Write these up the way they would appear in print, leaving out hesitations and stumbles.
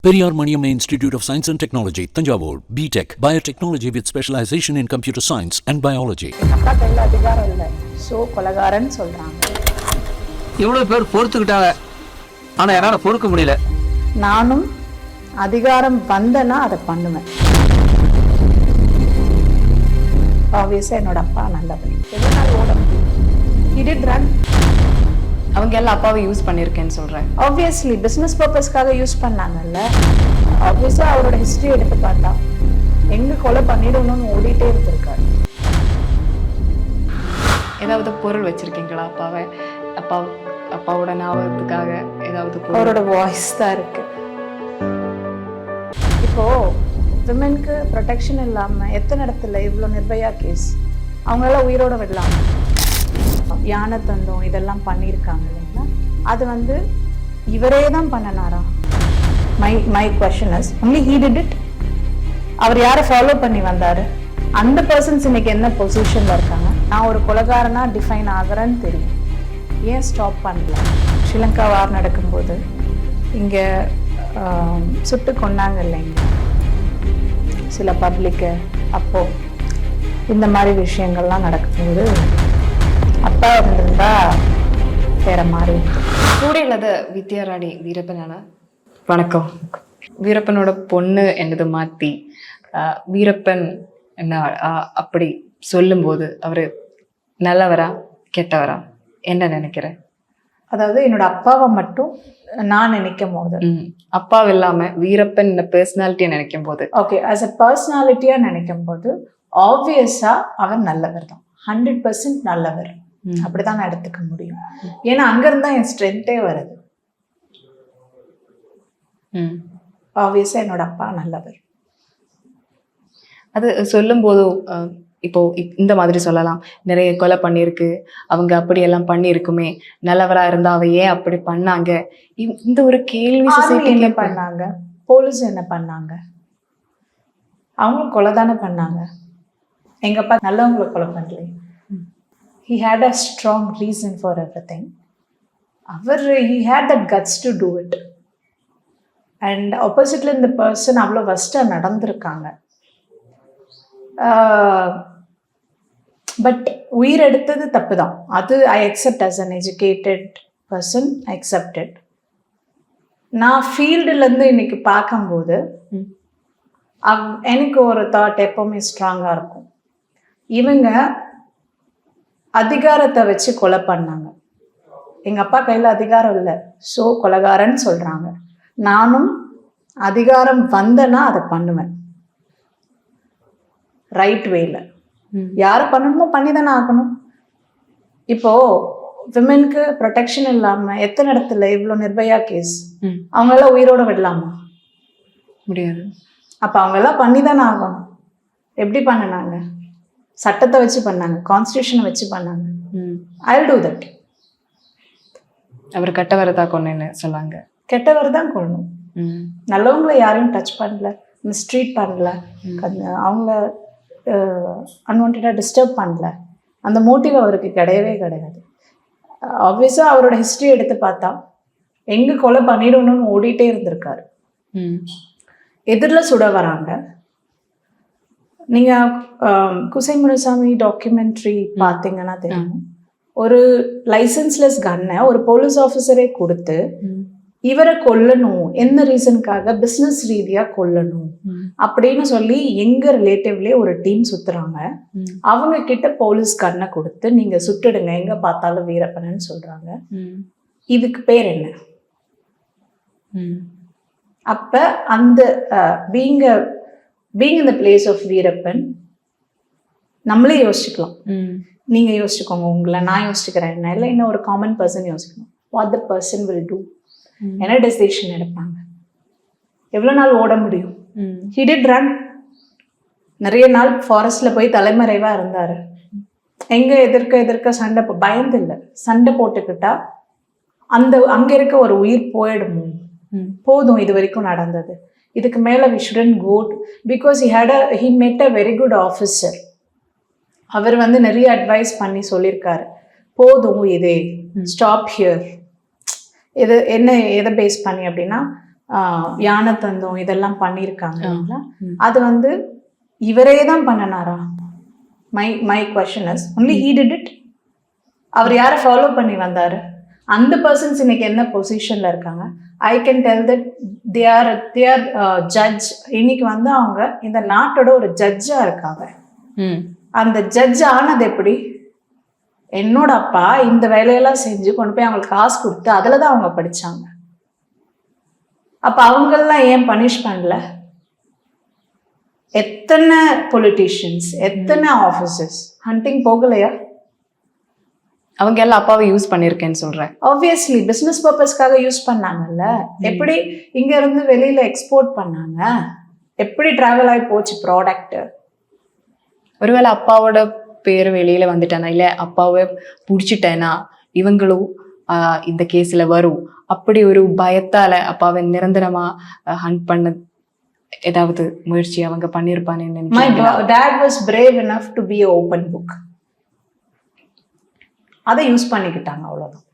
Periyar Maniamma Institute of Science and Technology, Tanjavur, B.Tech, Biotechnology with specialization in computer science and biology. அப்பா கையில் அதிகாரம் இல்லை, so கொலகாரன்னு சொல்கிறாங்க. இவ்வளோ பேர் பொறுத்துக்கிட்டாங்க, ஆனால் என்னால் பொறுக்க முடியல. நானும் அதிகாரம் வந்தேன்னா அதை பண்ணுவேன். ஆப்வியஸாக என்னோட அப்பா நல்லவர். எதனால் ஓட முடியும்? He did run. அவங்க எல்லாம் அப்பாவை யூஸ் பண்ணியிருக்கேன்னு சொல்கிறேன். ஆப்வியஸ்லி பிஸ்னஸ் பர்பஸ்க்காக யூஸ் பண்ணாங்கல்ல. ஆப்வியஸாக அவரோட ஹிஸ்ட்ரி எடுத்து பார்த்தா எங்கே கொலை பண்ணிடணும்னு ஓடிட்டே இருந்திருக்காரு. ஏதாவது பொருள் வச்சிருக்கீங்களா அப்பாவை? அப்பாவோட ஞாபகத்துக்காக ஏதாவது? அவரோட வாய்ஸ் தான் இருக்கு. இப்போ விமென்க்கு ப்ரொடெக்ஷன் இல்லாமல் எத்தனை இடத்துல இவ்வளோ நிர்பயா கேஸ் அவங்களெல்லாம் உயிரோட விடலாம். யானை தந்தம் இதெல்லாம் பண்ணியிருக்காங்க இல்லைங்களா? அது இவரே தான் பண்ணனாரா? My question is only he did it. அவர் யாரை ஃபாலோ பண்ணி வந்தாரு? அந்த பர்சன்ஸ் இன்னைக்கு என்ன பொசிஷன்ல இருக்காங்க? நான் ஒரு கொலைகாரனா டிஃபைன் ஆகிறேன்னு தெரியும். ஏன் ஸ்டாப் பண்ணல? ஸ்ரீலங்கா வார் நடக்கும்போது இங்கே சுட்டு கொண்டாங்க இல்லைங்க சில பப்ளிக்கு. அப்போ இந்த மாதிரி விஷயங்கள்லாம் நடக்கும்போது அப்பா இருந்திருந்தா வேற மாதிரி. கூட இல்லாத வித்யாராணி வீரப்பனான வணக்கம். வீரப்பனோட பொண்ணு என்னது மாற்றி வீரப்பன் என்ன அப்படி சொல்லும்போது அவரு நல்லவரா கெட்டவரா என்ன நினைக்கிறேன்? அதாவது என்னோட அப்பாவை மட்டும் நான் நினைக்கும் போது, அப்பாவை இல்லாம வீரப்பன் பர்சனாலிட்டியா நினைக்கும் போது, ஓகே ஆஸ் அ பர்சனாலிட்டியா நினைக்கும் போது ஆப்வியஸா அவர் நல்லவர் தான். 100% நல்லவர் அப்படிதான் நான் எடுத்துக்க முடியும். ஏன்னா அங்கிருந்தா என் ஸ்ட்ரென்த்தே வருது. ஆப்வியஸா என்னோட அப்பா நல்லவர். அது சொல்லும் போது இப்போ இந்த மாதிரி சொல்லலாம், நிறைய கொலை பண்ணியிருக்கு, அவங்க அப்படி எல்லாம் பண்ணியிருக்குமே, நல்லவரா இருந்தா அவ ஏன் அப்படி பண்ணாங்க, இந்த ஒரு கேள்வி சொசைட்டில பண்ணாங்க. போலீஸ் என்ன பண்ணாங்க? அவங்களும் கொலை தானே பண்ணாங்க. எங்க அப்பா நல்லவங்களை கொலை பண்ணல. He had a strong reason for everything. He had that guts to do it. And oppositely இந்த பர்சன் அவ்வளோ வஸ்டா நடந்திருக்காங்க. பட் உயிர் எடுத்தது தப்பு தான். அது I accept as an educated person, I accept it. நான் ஃபீல்டுலேருந்து இன்னைக்கு பார்க்கும்போது எனக்கு ஒரு தாட் எப்போவுமே ஸ்ட்ராங்காக இருக்கும். இவங்க அதிகாரத்தை வச்சு கொலை பண்ணாங்க. எங்கள் அப்பா கையில் அதிகாரம் இல்லை, ஸோ கொலைகாரன்னு சொல்கிறாங்க. நானும் அதிகாரம் வந்தேன்னா அதை பண்ணுவேன் ரைட் வேல. யாரை பண்ணணுமோ பண்ணி தானே ஆகணும். இப்போது விமென்க்கு ப்ரொடெக்ஷன் இல்லாமல் எத்தனை இடத்துல இவ்வளோ நிர்பயா கேஸ் அவங்களெல்லாம் உயிரோட விடலாமா? முடியாது. அப்போ அவங்கெல்லாம் பண்ணி தானே ஆகணும். எப்படி பண்ணினாங்க? சட்டத்தை வச்சு பண்ணாங்க, கான்ஸ்டியூஷனை வச்சு பண்ணாங்க. I will do that. அவர் கெட்டவரை தான் கொண்டு சொன்னாங்க. கெட்டவர் தான் கொள்ளணும். நல்லவங்களை யாரையும் டச் பண்ணல, மிஸ்ட்ரீட் பண்ணல, அவங்கள அன்வான்டா டிஸ்டர்ப் பண்ணல. அந்த மோட்டிவ் அவருக்கு கிடையவே கிடையாது. ஆப்வியஸாக அவரோட ஹிஸ்ட்ரி எடுத்து பார்த்தா எங்கே கொலை பண்ணிடணும்னு ஓடிட்டே இருந்திருக்காரு. எதிரில் சுட வராங்க. நீங்கள் குசை முனுசாமி டாக்குமெண்ட்ரி பார்த்தீங்கன்னா தெரியும். ஒரு லைசன்ஸ்லெஸ் கன்னை ஒரு போலீஸ் ஆஃபீஸரே கொடுத்து இவரை கொல்லணும், என்ன ரீசனுக்காக, பிஸ்னஸ் ரீதியாக கொல்லணும் அப்படின்னு சொல்லி எங்கள் ரிலேட்டிவ்லேயே ஒரு டீம் சுற்றுறாங்க. அவங்க கிட்ட போலீஸ் கன்னை கொடுத்து நீங்கள் சுட்டுடுங்க, எங்கே பார்த்தாலும் வீரப்பன்னு சொல்கிறாங்க. இதுக்கு பேர் என்ன? அப்போ அந்த being in the place of Veerappan நம்மளே யோசிச்சுக்கலாம். நீங்கள் யோசிச்சுக்கோங்க, உங்களை நான் யோசிச்சுக்கிறேன் என்ன, இல்லை இன்னும் ஒரு காமன் பர்சன் யோசிக்கணும். What the person will do, என்ன டெசிஷன் எடுப்பாங்க, எவ்வளோ நாள் ஓட முடியும்? He did run. நிறைய நாள் ஃபாரஸ்டில் போய் தலைமறைவாக இருந்தார். எங்கே எதிர்க்க சண்டை பயந்து இல்லை, சண்டை போட்டுக்கிட்டா அங்கே இருக்க ஒரு உயிர் போயிடுமோ? போதும் இது வரைக்கும் நடந்தது, இதுக்கு மேலே we shouldn't go because he met a very good officer. அவர் நிறைய அட்வைஸ் பண்ணி சொல்லியிருக்காரு, போதும் இதே, ஸ்டாப் ஹியர். இது என்ன எதை பேஸ் பண்ணி அப்படின்னா யானை தந்தம் இதெல்லாம் பண்ணியிருக்காங்க இல்லைங்களா? அது வந்து இவரே தான் பண்ணனாரா? My question is only he did it. அவர் யாரை ஃபாலோ பண்ணி வந்தாரு? அந்த பர்சன்ஸ் இன்னைக்கு என்ன பொசிஷன்ல இருக்காங்க? I can tell that they are judge. இன்னைக்கு வந்து அவங்க இந்த நாட்டோட ஒரு ஜட்ஜா இருக்காங்க. அந்த ஜட்ஜ் ஆனது எப்படி? என்னோட அப்பா இந்த வேலையெல்லாம் செஞ்சு கொண்டு போய் அவங்களுக்கு காசு கொடுத்து அதில் தான் அவங்க படிச்சாங்க. அப்ப அவங்கெல்லாம் ஏன் பனிஷ் பண்ணல? எத்தனை பொலிட்டீஷியன்ஸ், எத்தனை ஆஃபீஸர்ஸ் ஹண்டிங் போகலையா? அவங்க எல்லாம் அப்பாவை யூஸ் பண்ணிருக்கேன்னு சொல்றேன். ஆப்வியஸ்லி பிசினஸ் பர்பஸ்க்காக யூஸ் பண்ணாங்கல்ல. எப்படி இங்க இருந்து வெளியில எக்ஸ்போர்ட் பண்ணாங்க? எப்படி டிராவல் ஆகி போச்சு ப்ராடக்ட்? ஒருவேளை அப்பாவோட பேர் வெளியில வந்துட்டானா, இல்ல அப்பாவை புடிச்சிட்டேனா இவங்களும் இந்த கேஸ்ல வரும் அப்படி ஒரு பயத்தால அப்பாவை நிரந்தரமா ஹண்ட் பண்ண ஏதாவது முயற்சி அவங்க பண்ணிருப்பான்னு? My dad was brave enough to be an open book. அதை யூஸ் பண்ணிக்கிட்டாங்க, அவ்வளவுதான்.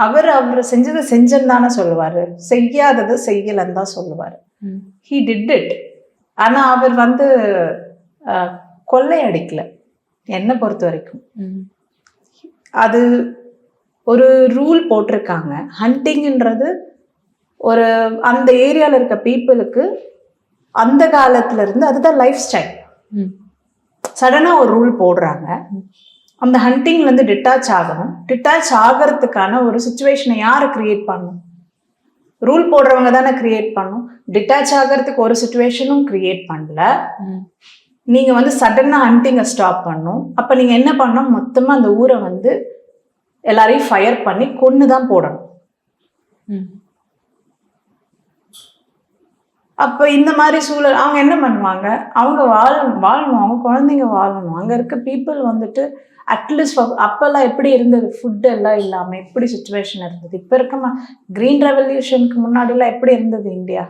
அவர் செஞ்சதை செஞ்சன்னு தானே சொல்லுவாரு, செய்யாதது செய்யலன்னு தான் சொல்லுவாரு. He did it. ஆனா அவர் வந்து கொள்ளை அடிக்கல என்னை பொறுத்த வரைக்கும். அது ஒரு ரூல் போட்டிருக்காங்க. ஹண்டிங்ன்றது ஒரு அந்த ஏரியாவில் இருக்க பீப்புளுக்கு அந்த காலத்துல இருந்து அதுதான் லைஃப் ஸ்டைல். சடனாக ஒரு ரூல் போடுறாங்க. அந்த ஹண்டிங்லேருந்து டிட்டாச் ஆகணும். டிட்டாச் ஆகிறதுக்கான ஒரு சுச்சுவேஷனை யார் கிரியேட் பண்ணணும்? ரூல் போடுறவங்க தானே கிரியேட் பண்ணணும். டிட்டாச் ஆகிறதுக்கு ஒரு சுச்சுவேஷனும் கிரியேட் பண்ணல. நீங்கள் வந்து சடனாக ஹண்டிங்கை ஸ்டாப் பண்ணணும். அப்போ நீங்கள் என்ன பண்ணணும்? மொத்தமாக அந்த ஊரை வந்து எல்லாரையும் ஃபயர் பண்ணி கொன்று தான் போடணும். அப்போ இந்த மாதிரி சூழல் அவங்க என்ன பண்ணுவாங்க? அவங்க வாழணும், அவங்க குழந்தைங்க வாழணும். அங்கே இருக்க பீப்புள் வந்துட்டு அட்லீஸ்ட் அப்போல்லாம் எப்படி இருந்தது? ஃபுட்டு எல்லாம் இல்லாமல் எப்படி சுச்சுவேஷன் இருந்தது? இப்போ இருக்க கிரீன் ரெவல்யூஷனுக்கு முன்னாடிலாம் எப்படி இருந்தது இந்தியா?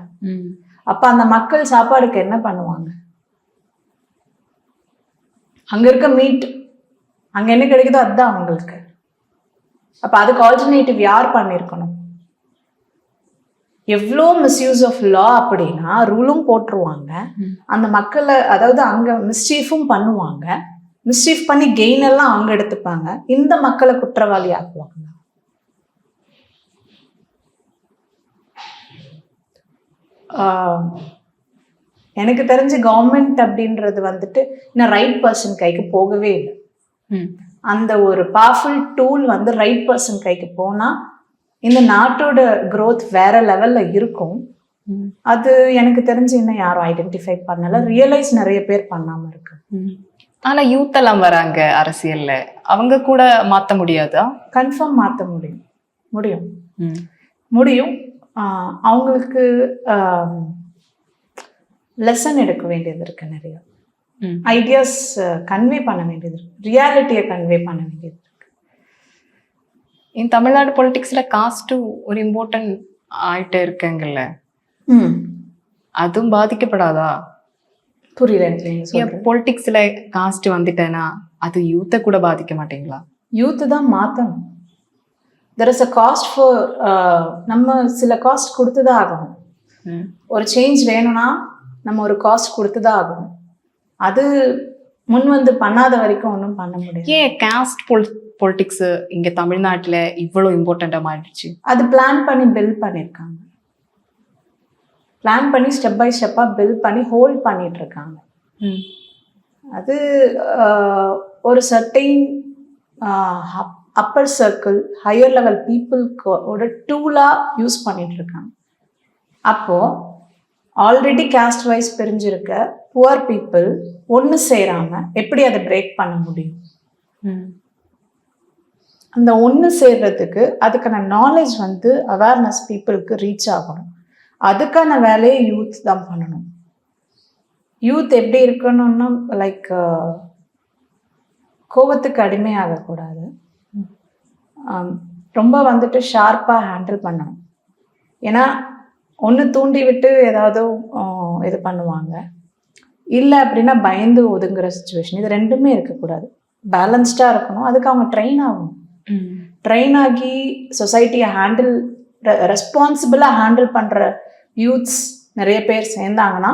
அப்போ அந்த மக்கள் சாப்பாடுக்கு என்ன பண்ணுவாங்க? அங்கே இருக்க மீட், அங்கே என்ன கிடைக்குதோ அதுதான் அவங்களுக்கு. அப்போ அதுக்கு ஆல்டர்னேட்டிவ் யார் பண்ணியிருக்கணும்? எவ்வளோ மிஸ்யூஸ் ஆஃப் லா அப்படின்னா ரூலும் போட்டுருவாங்க. அந்த மக்களை, அதாவது அங்கே மிஸ்சீஃபும் பண்ணுவாங்க. மிஸ்சீஃப் பண்ணி கெயின் எல்லாம் அவங்க எடுத்துப்பாங்க. இந்த மக்களை குற்றவாளி ஆக்குவாங்க. எனக்கு தெரிஞ்சு கவர்மெண்ட் அப்படின்றது வந்துட்டு இன்னும் ரைட் பர்சன் கைக்கு போகவே இல்லை. அந்த ஒரு பவர்ஃபுல் டூல் வந்து ரைட் பர்சன் கைக்கு போனால் இந்த நாட்டோட growth வேற லெவல்ல இருக்கும். அது எனக்கு தெரிஞ்சு இன்னும் யாரும் ஐடென்டிஃபை பண்ணல, ரியலைஸ் நிறைய பேர் பண்ணாம இருக்கு. ஆனா யூத் எல்லாம் வராங்க அரசியல்ல, அவங்க கூட மாத்த முடியாதா? கன்ஃபார்ம் மாற்ற முடியும். முடியும். அவங்களுக்கு லெசன் எடுக்க வேண்டியது இருக்கு, நிறைய ஐடியாஸ் கன்வே பண்ண வேண்டியது இருக்கு, ரியாலிட்டியை கன்வே பண்ண வேண்டியது இருக்கு. இந்த தமிழ்நாடு பொலிட்டிக்ஸ்ல காஸ்ட்டும் ஒரு இம்பார்ட்டன்ட் ஆயிட்டே இருக்குங்கல்ல, அதுவும் பாதிக்கப்படாதா? புரியல. பொலிட்டிக்ஸ்ல காஸ்ட் வந்துட்டேன்னா அது யூத்தை கூட பாதிக்க மாட்டீங்களா? யூத்து தான் மாற்றணும். There is a cost for, நம்ம சில காஸ்ட் கொடுத்துதான் ஆகணும். ஒரு சேஞ்ச் வேணும்னா நம்ம ஒரு காஸ்ட் கொடுத்துதான் ஆகணும். அது முன் வந்து பண்ணாத வரைக்கும் ஒன்றும் பண்ண முடியாது. ஏன் காஸ்ட் பொலிட்டிக்ஸ் இங்க தமிழ்நாட்டுல இவ்வளவு இம்பார்ட்டண்டா மாறிடுச்சு? அது பிளான் பண்ணி பில்ட் பண்ணியிருக்காங்க. பிளான் பண்ணி ஸ்டெப் பை ஸ்டெப்பா பில்ட் பண்ணி ஹோல்ட் பண்ணிட்டு இருக்காங்க. அது ஒரு certain upper circle, higher level பீப்புளுக்கு டூலா யூஸ் பண்ணிட்டு இருக்காங்க. அப்போ ஆல்ரெடி காஸ்ட் வைஸ் பிரிஞ்சிருக்க புவர் பீப்புள் ஒன்று சேராம எப்படி அதை பிரேக் பண்ண முடியும்? அந்த ஒன்று சேர்றதுக்கு அதுக்கான நாலேஜ் வந்து அவேர்னஸ் பீப்புளுக்கு ரீச் ஆகணும். அதுக்கான வேலையை யூத் தான் பண்ணணும். யூத் எப்படி இருக்கணும்னா லைக் கோபத்துக்கு அடிமையாகக்கூடாது, ரொம்ப வந்துட்டு ஷார்ப்பாக ஹேண்டில் பண்ணணும். ஏன்னா ஒன்று தூண்டி விட்டு ஏதாவது இது பண்ணுவாங்க, இல்லை அப்படின்னா பயந்து ஒதுங்குற சுச்சுவேஷன். இது ரெண்டுமே இருக்கக்கூடாது, பேலன்ஸ்டாக இருக்கணும். அதுக்கு அவங்க ட்ரெயின் ஆகணும். ட்ரெயின் ஆகி சொசைட்டியை ஹேண்டில் ரெஸ்பான்சிபிளாக ஹேண்டில் பண்ணுற யூத்ஸ் நிறைய பேர் சேர்ந்தாங்கன்னா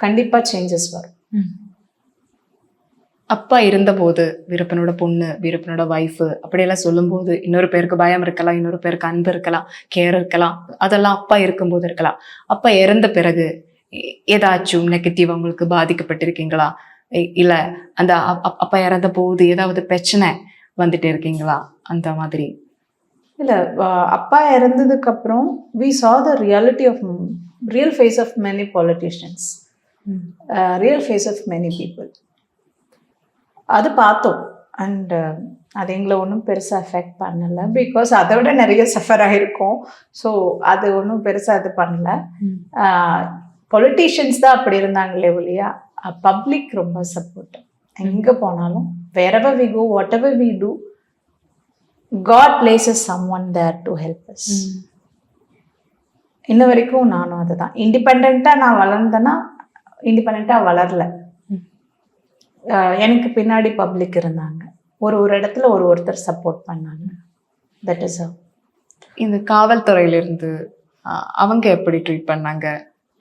கண்டிப்பாக சேஞ்சஸ் வரும். அப்பா இருந்தபோது வீரப்பனோட பொண்ணு, வீரப்பனோட ஒய்ஃபு அப்படியெல்லாம் சொல்லும்போது இன்னொரு பேருக்கு பயம் இருக்கலாம், இன்னொரு பேருக்கு அன்பு இருக்கலாம், கேர் இருக்கலாம், அதெல்லாம் அப்பா இருக்கும்போது இருக்கலாம். அப்பா இறந்த பிறகு ஏதாச்சும் நெகட்டிவ் உங்களுக்கு பாதிக்கப்பட்டிருக்கீங்களா? இல்ல அந்த அப்பா இறந்த போது ஏதாவது பிரச்சனை வந்துட்டு இருக்கீங்களா அந்த மாதிரி? இல்லை, அப்பா இறந்ததுக்கு அப்புறம் we saw the reality of real face of many politicians, real face of many people. அது பார்த்தோம். அண்ட் அது எங்களை ஒன்றும் பெருசாக அஃபெக்ட் பண்ணலை, பிகாஸ் அதை விட நிறைய சஃபர் ஆகிருக்கும். ஸோ அது ஒன்றும் பெருசாக இது பண்ணல. பொலிட்டீஷியன்ஸ் தான் அப்படி இருந்தாங்களே ஒழியா பப்ளிக் ரொம்ப சப்போர்ட். எங்கே போனாலும் wherever we go, whatever we do, God places someone there to help us. இன்ன வரைக்கும் நானும் அதுதான். இண்டிபெண்ட்டாக நான் வளர்ந்தேன்னா இண்டிபெண்ட்டாக வளரல. எனக்கு பின்னாடி பப்ளிக் இருந்தாங்க, ஒரு இடத்துல ஒருத்தர் சப்போர்ட் பண்ணாங்க. தட் இஸ் இந்த காவல்துறையிலிருந்து அவங்க எப்படி ட்ரீட் பண்ணாங்க?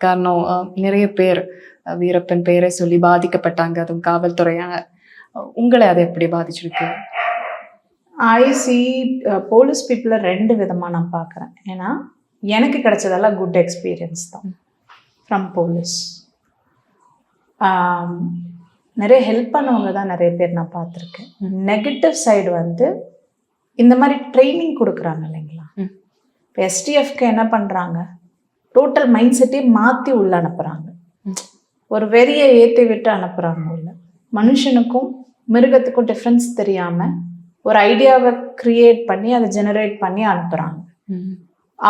காரணம் நிறைய பேர் வீரப்பன் பேரை சொல்லி பாதிக்கப்பட்டாங்க, அதுவும் காவல்துறையான. உங்களை அதை எப்படி பாதிச்சிருக்கு? ஐ சி போலீஸ் பீப்புளை ரெண்டு விதமாக நான் பார்க்குறேன். ஏன்னா எனக்கு கிடைச்சதெல்லாம் குட் எக்ஸ்பீரியன்ஸ் தான் ஃப்ரம் போலீஸ். நிறைய ஹெல்ப் பண்ணவங்க தான் நிறைய பேர் நான் பார்த்துருக்கேன். நெகட்டிவ் சைடு வந்து இந்த மாதிரி ட்ரைனிங் கொடுக்குறாங்க இல்லைங்களா. இப்போ எஸ்டிஎஃப்க்கு என்ன பண்ணுறாங்க, டோட்டல் மைண்ட் செட்டே மாற்றி உள்ள அனுப்புகிறாங்க. ஒரு வெறியை ஏற்றி விட்டு அனுப்புகிறாங்க உள்ள. மனுஷனுக்கும் மிருகத்துக்கும் டிஃப்ரென்ஸ் தெரியாமல் ஒரு ஐடியாவை க்ரியேட் பண்ணி அதை ஜெனரேட் பண்ணி அனுப்புகிறாங்க.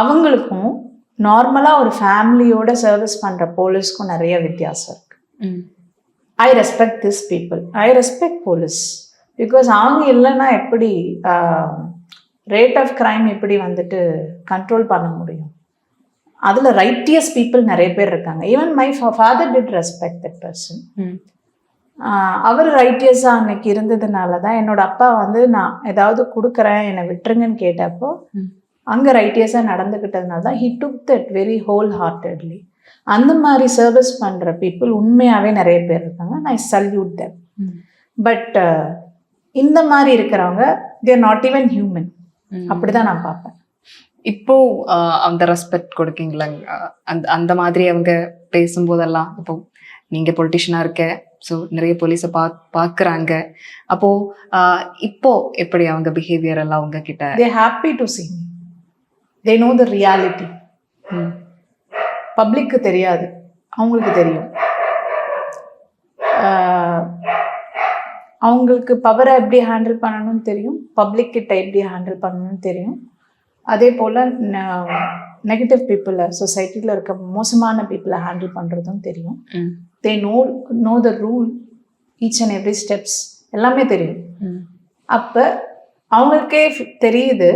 அவங்களுக்கும் நார்மலாக ஒரு ஃபேமிலியோட சர்வீஸ் பண்ணுற போலீஸ்க்கும் நிறைய வித்தியாசம் இருக்குது. I respect this people, I respect police. Because அவங்க இல்லைன்னா எப்படி ரேட் ஆஃப் க்ரைம் எப்படி வந்துட்டு கண்ட்ரோல் பண்ண முடியும்? அதில் ரைட்டியஸ் பீப்புள் நிறைய பேர் இருக்காங்க. Even my father did respect that person. அவர் ரைட்டியஸாக அன்னைக்கு இருந்ததுனால தான் என்னோட அப்பா வந்து நான் ஏதாவது கொடுக்குறேன் என்னை விட்டுருங்கன்னு கேட்டப்போ அங்கே ரைட்டியஸாக நடந்துக்கிட்டதுனால தான் he took that very whole heartedly. அந்த மாதிரி சர்வீஸ் பண்ணுற பீப்புள் உண்மையாகவே நிறைய பேர் இருக்காங்க. நான் சல்யூட் தெம். பட் இந்த மாதிரி இருக்கிறவங்க தேர் நாட் ஈவன் ஹியூமன். அப்படிதான் நான் பார்ப்பேன். இப்போ அந்த ரெஸ்பெக்ட் கொடுக்கீங்களா? அந்த மாதிரி அவங்க பேசும்போதெல்லாம், இப்போ நீங்க பொலிட்டிஷியனா இருக்க, ஸோ நிறைய போலீஸை பார்க்குறாங்க. அப்போ இப்போ எப்படி அவங்க பிஹேவியர் எல்லாம் அவங்க கிட்ட? They happy to see me. They know the reality. பப்ளிக்கு தெரியாது, அவங்களுக்கு தெரியும். அவங்களுக்கு பவரை எப்படி ஹேண்டில் பண்ணணும்னு தெரியும், பப்ளிக் கிட்ட எப்படி ஹேண்டில் பண்ணணும்னு தெரியும். அதே போல் நெகட்டிவ் பீப்புளை, சொசைட்டியில் இருக்க மோசமான பீப்புளை ஹேண்டில் பண்ணுறதும் தெரியும். They know the rule, each and every steps எல்லாமே தெரியும். அப்போ அவங்களுக்கே தெரியுது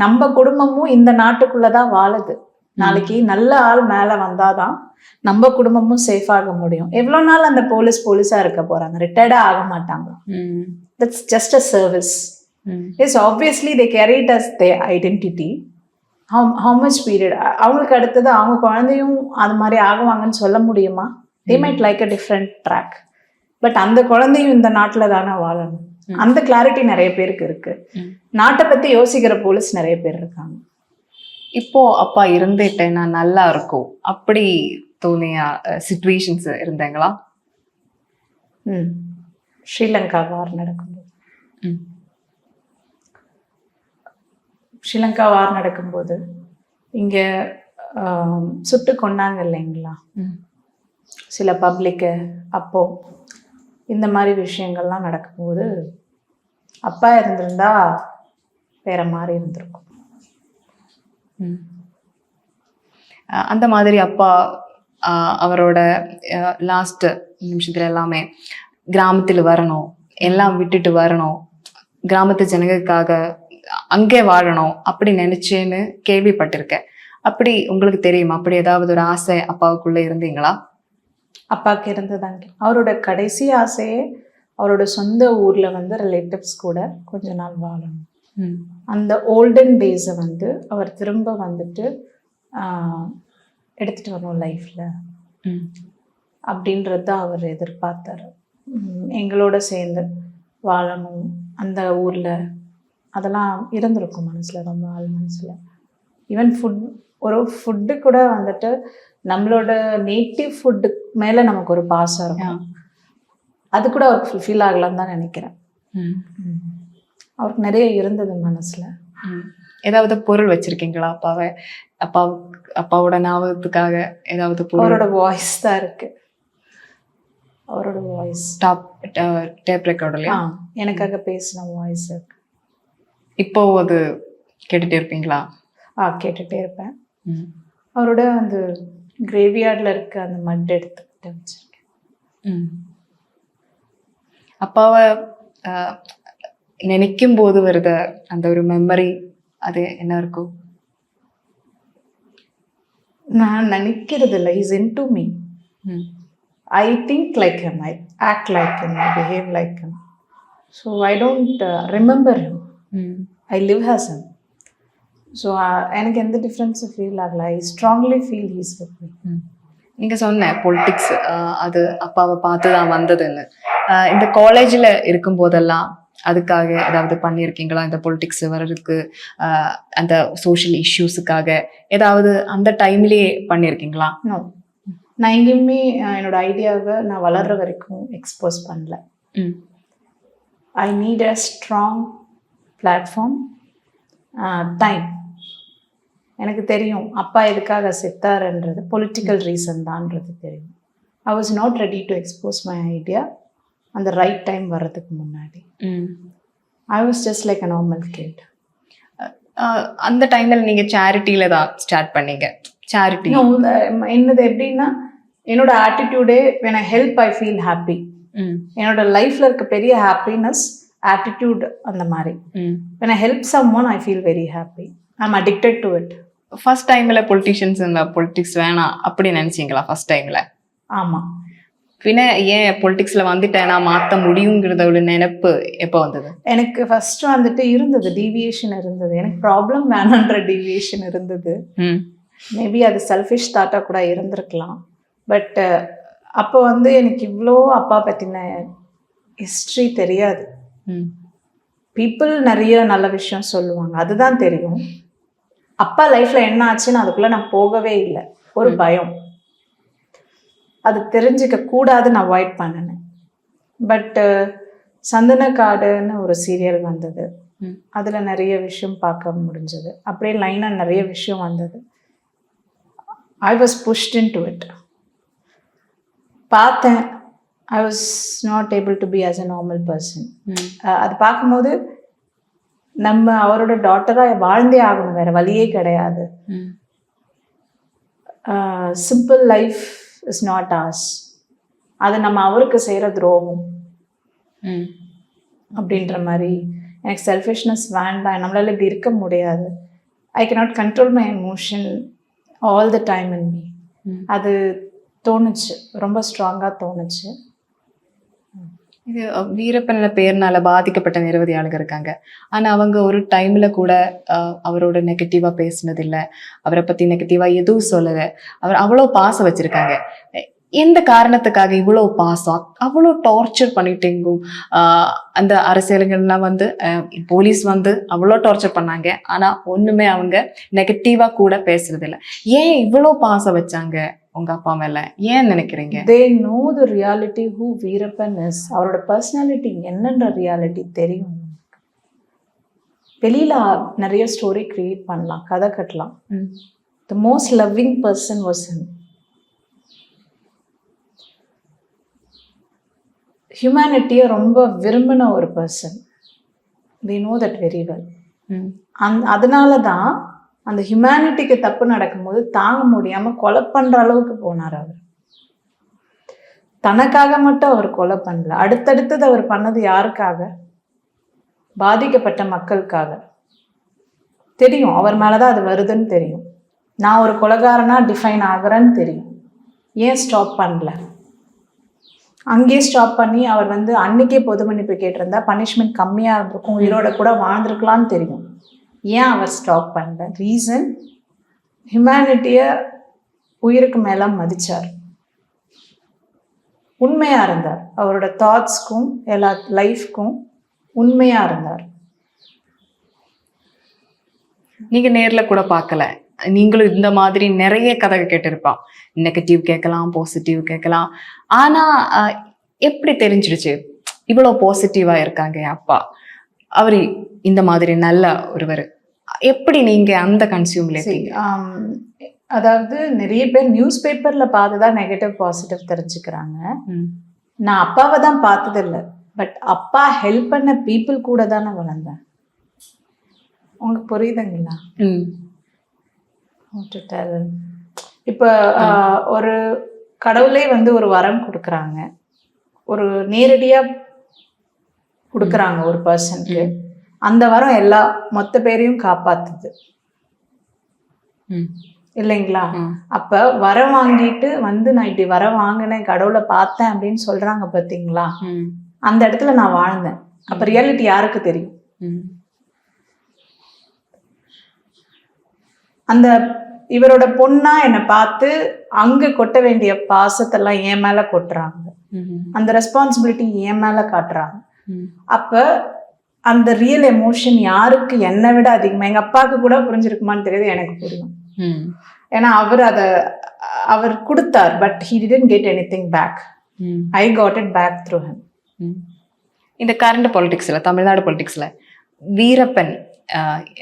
நம்ம குடும்பமும் இந்த நாட்டுக்குள்ளே தான் வாழுது. நாளைக்கு நல்ல ஆள் மேலே வந்தாதான் நம்ம குடும்பமும் சேஃபாக முடியும். எவ்வளோ நாள் அந்த போலீஸாக இருக்க போகிறாங்க? ரிட்டையர்டாக ஆக மாட்டாங்க. That's just a service. Yes, obviously they carry it as their identity. how much period? அவங்களுக்கு அடுத்தது அவங்க குழந்தையும் அது மாதிரி ஆகுவாங்கன்னு சொல்ல முடியுமா? they might like a different track. But அந்த குழந்தையும் இந்த நாட்டில் தானே வாழணும். அந்த கிளாரிட்டி நிறைய பேருக்கு இருக்கு. நாட்டை பற்றி யோசிக்கிற போலீஸ் நிறைய பேர் இருக்காங்க. இப்போ அப்பா இருந்துட்டேன்னா நல்லா இருக்கும் அப்படி தோணிய சிச்சுவேஷன்ஸ் இருந்தாங்களா? ஸ்ரீலங்கா வார் நடக்கும்போது இங்கே சுட்டு கொண்டாங்க இல்லைங்களா சில பப்ளிக்கு. அப்போ இந்த மாதிரி விஷயங்கள்லாம் நடக்கும்போது அப்பா இருந்திருந்தா வேற மாதிரி இருந்திருக்கும். அந்த மாதிரி அப்பா அவரோட லாஸ்ட் நிமிஷத்துல எல்லாமே கிராமத்தில் வரணும், எல்லாம் விட்டுட்டு வரணும், கிராமத்து ஜனங்களுக்காக அங்கே வாழணும் அப்படி நினைச்சேன்னு கேள்விப்பட்டிருக்கேன். அப்படி உங்களுக்கு தெரியுமா? அப்படி ஏதாவது ஒரு ஆசை அப்பாவுக்குள்ள இருந்தீங்களா? அப்பாவுக்கு இருந்ததாங்க. அவரோட கடைசி ஆசையே அவரோட சொந்த ஊர்ல வந்து ரிலேட்டிவ்ஸ் கூட கொஞ்ச நாள் வாழணும். அந்த ஓல்டன் டேஸை வந்து அவர் திரும்ப வந்துட்டு எடுத்துகிட்டு வரணும் லைஃப்பில் அப்படின்றது தான் அவர் எதிர்பார்த்தார். எங்களோட சேர்ந்து வாழணும் அந்த ஊரில், அதெல்லாம் இருந்திருக்கும் மனசில், ரொம்ப ஆள் மனசில். ஈவன் ஒரு ஃபுட்டு கூட வந்துட்டு நம்மளோட நேட்டிவ் ஃபுட்டு மேலே நமக்கு ஒரு பாசம் இருக்கும். அது கூட அவருக்கு ஃபுல்ஃபில் ஆகலான்னு தான் நினைக்கிறேன். அவருக்கு நிறைய இருந்தது மனசில். ஏதாவது பொருள் வச்சிருக்கீங்களா அப்பாவோட ஞாபகத்துக்காக? ஏதாவது அவரோட வாய்ஸ் தான் இருக்கு. அவரோட வாய்ஸ் டேப் ரெக்கார்ட்லையா எனக்காக பேசின வாய்ஸ் இருக்கு. இப்போ அது கேட்டுட்டே இருப்பீங்களா? கேட்டுட்டே இருப்பேன். அவரோட அந்த கிரேவியார்டில் இருக்க அந்த மட் எடுத்துக்கிட்டு வச்சிருக்கேன். அப்பாவை நினைக்கும் போது வருத அந்த ஒரு மெமரி, அது என்ன இருக்கும்? நான் நினைக்கிறது இல்லை. Is in to me. I think like him, I act like him, I behave like him. So I don't remember him. I live as him. So எனக்கு எந்த டிஃப்ரென்ஸும் ஃபீல் ஆகல. I strongly feel he's with me. நீங்கள் சொன்ன politics அது அப்பாவை பார்த்து தான் வந்ததுன்னு. இந்த காலேஜில் இருக்கும் போதெல்லாம் அதுக்காக ஏதாவது பண்ணியிருக்கீங்களா? இந்த பொலிட்டிக்ஸ் வர்றதுக்கு, அந்த சோஷியல் இஷ்யூஸுக்காக ஏதாவது அந்த டைம்லேயே பண்ணியிருக்கீங்களா? நோ, நான் எங்கேயுமே என்னோட ஐடியாவை நான் வளர்ற வரைக்கும் எக்ஸ்போஸ் பண்ணல. I need a strong platform, time. எனக்கு தெரியும் அப்பா எதுக்காக செத்தாருன்றது பொலிட்டிக்கல் ரீசன் தான்ன்றது தெரியும். I was not ready to expose my idea அந்த ரைட் டைம் வர்றதுக்கு முன்னாடி. I was just like a normal kid. அந்த டைமில் நீங்கள் சேரிட்டியில் தான் ஸ்டார்ட் பண்ணீங்க. சேரிட்டி என்னது எப்படின்னா, என்னோட ஆட்டிடியூடே when I help I feel happy. என்னோட லைஃப்ல இருக்க பெரிய ஹாப்பினஸ் ஆட்டிடியூட் அந்த மாதிரி. when I help someone I feel very happy. I'm addicted to it. First டைமில் பொலிட்டிக்ஸ் வேணாம் அப்படி நினச்சிங்களா ஃபர்ஸ்ட் டைமில்? ஆமாம். பின்ன ஏன் பொலிட்டிக்ஸில் வந்துட்டேன் நான் மாற்ற முடியுங்கிறத ஒரு நினைப்பு எப்போ வந்தது? எனக்கு ஃபர்ஸ்ட் வந்துட்டு இருந்தது, டீவியேஷன் இருந்தது. எனக்கு ப்ராப்ளம் வேணான்ற டீவியேஷன் இருந்தது. மேபி அது செல்ஃபிஷ் தாட்டாக கூட இருந்திருக்கலாம். பட் அப்போ வந்து எனக்கு இவ்வளோ அப்பா பற்றின ஹிஸ்ட்ரி தெரியாது. பீப்புள் நிறைய நல்ல விஷயம் சொல்லுவாங்க, அதுதான் தெரியும். அப்பா லைஃப்பில் என்ன ஆச்சுன்னு அதுக்குள்ளே நான் போகவே இல்லை. ஒரு பயம், அது தெரிஞ்சிக்க கூடாதுன்னு அவாய்ட் பண்ணினேன். பட்டு சந்தனக்காடுன்னு ஒரு சீரியல் வந்தது, அதில் நிறைய விஷயம் பார்க்க முடிஞ்சது. அப்படியே லைனாக நிறைய விஷயம் வந்தது. I was pushed into it. பார்த்தேன். I was not able to be as a normal person. அது பார்க்கும்போது நம்ம அவரோட டாட்டராக வாழ்ந்தே ஆகணும், வேற வழியே கிடையாது. Simple life is not as. அது நம்ம அவருக்கு செய்கிற துரோகம் அப்படின்ற மாதிரி. எனக்கு செல்ஃபிஷ்னஸ் வேண்டாம், நம்மளால இப்படி இருக்க முடியாது. ஐ cannot control my emotion all the time in me. அது தோணுச்சு, ரொம்ப ஸ்ட்ராங்காக தோணுச்சு. இது வீரப்பன பேர்னால பாதிக்கப்பட்ட நிரவதி ஆளுங்க இருக்காங்க. ஆனால் அவங்க ஒரு டைமில் கூட அவரோட நெகட்டிவாக பேசினது இல்லை, அவரை பற்றி நெகட்டிவாக எதுவும் சொல்லலை. அவர் அவ்வளோ பாசம் வச்சுருக்காங்க. எந்த காரணத்துக்காக இவ்வளோ பாசம், அவ்வளோ டார்ச்சர் பண்ணிட்டேங்கும்? அந்த அரசியலுங்கள்லாம் வந்து போலீஸ் வந்து அவ்வளோ டார்ச்சர் பண்ணாங்க, ஆனால் ஒன்றுமே அவங்க நெகட்டிவாக கூட பேசுறது இல்லை. ஏன் இவ்வளோ பாசம் வச்சாங்க உங்க அப்பா மேல? ஏன் நினைக்கிறீங்க? They know the reality who Veerappan is. அவரோட பர்சனாலிட்டி என்னன்ற ரியாலிட்டி தெரியும். வெளியில நிறைய ஸ்டோரி கிரியேட் பண்ணலாம், கதை கட்டலாம். The most loving person was him. ஹியூமனிட்டியை ரொம்ப விரும்பின ஒரு person. they know that very well. அதனால தான் அந்த ஹியூமனிட்டிக்கு தப்பு நடக்கும்போது தாங்க முடியாம கொலை பண்ற அளவுக்கு போனார். அவர் தனக்காக மட்டும் அவர் கொலை பண்ணல, அடுத்தடுத்தது அவர் பண்ணது யாருக்காக? பாதிக்கப்பட்ட மக்களுக்காக. தெரியும் அவர் மேலதான் அது வருதுன்னு தெரியும். நான் ஒரு கொலைகாரனா டிஃபைன் ஆகுறேன்னு தெரியும். ஏன் ஸ்டாப் பண்ணல? அங்கேயே ஸ்டாப் பண்ணி அவர் வந்து அன்னைக்கே பொது மன்னிப்பு கேட்டிருந்தா பனிஷ்மெண்ட் கம்மியாக இருந்திருக்கும், உயிரோட கூட வாழ்ந்திருக்கலாம்னு தெரியும். ஏன் அவர் ஸ்டாப் பண்ணல? ரீசன், ஹியூமனிட்டியை உயிருக்கு மேலே மதிச்சார், உண்மையாக இருந்தார், அவரோட தாட்ஸ்க்கும் எல்லா லைஃப்க்கும் உண்மையாக இருந்தார். நீங்க நேர்ல கூட பார்க்கல, நீங்களும் இந்த மாதிரி நிறைய கதை கேட்டிருப்பான். நெகட்டிவ் கேட்கலாம், பாசிட்டிவ் கேட்கலாம். ஆனா எப்படி தெரிஞ்சிடுச்சு இவ்வளோ பாசிட்டிவா இருக்காங்க என் அப்பா, அவர் இந்த மாதிரி நல்ல ஒருவர்? எப்படி நீங்க அந்த கன்சியூம்ல? அதாவது நிறைய பேர் நியூஸ் பேப்பர்ல பார்த்துதான் நெகட்டிவ் பாசிட்டிவ் தெரிஞ்சுக்கிறாங்க. நான் அப்பாவை தான் பார்த்ததில்லை, பட் அப்பா ஹெல்ப் பண்ண பீப்புள் கூட தானே வளர்ந்தேன். உங்களுக்கு புரியுதுங்களா? இப்போ ஒரு கடவுளே வந்து ஒரு வரம் கொடுக்குறாங்க, ஒரு நேரடியா கொடுக்குறாங்க ஒரு பர்சனுக்கு. அந்த வரம் எல்லா மொத்த பேரையும் காப்பாத்துது இல்லைங்களா? அப்ப வரம் வாங்கிட்டு வந்து நான் இப்படி வரம் வாங்கினேன், கடவுளை பார்த்தேன் அப்படின்னு சொல்றாங்க பாத்தீங்களா? அந்த இடத்துல நான் வாழ்ந்தேன். அப்ப ரியாலிட்டி யாருக்கு தெரியும்? அந்த இவரோட பொண்ணா என்னை பார்த்து அங்க கொட்ட வேண்டிய பாசத்தெல்லாம் என் மேல கொட்டுறாங்க, அந்த ரெஸ்பான்சிபிலிட்டி என் மேல காட்டுறாங்க. அப்ப அந்த ரியல் எமோஷன் யாருக்கு என்னை விட அதிகமா, எங்க அப்பாவுக்கு கூட புரிஞ்சிருக்குமான்னு தெரியாது, எனக்கு புரியும். ஏன்னா அவர் கொடுத்தார், but he didn't get anything back. I got it back through him. இந்த கரண்ட் பொலிட்டிக்ஸ்ல, தமிழ்நாடு பொலிட்டிக்ஸ்ல வீரப்பன்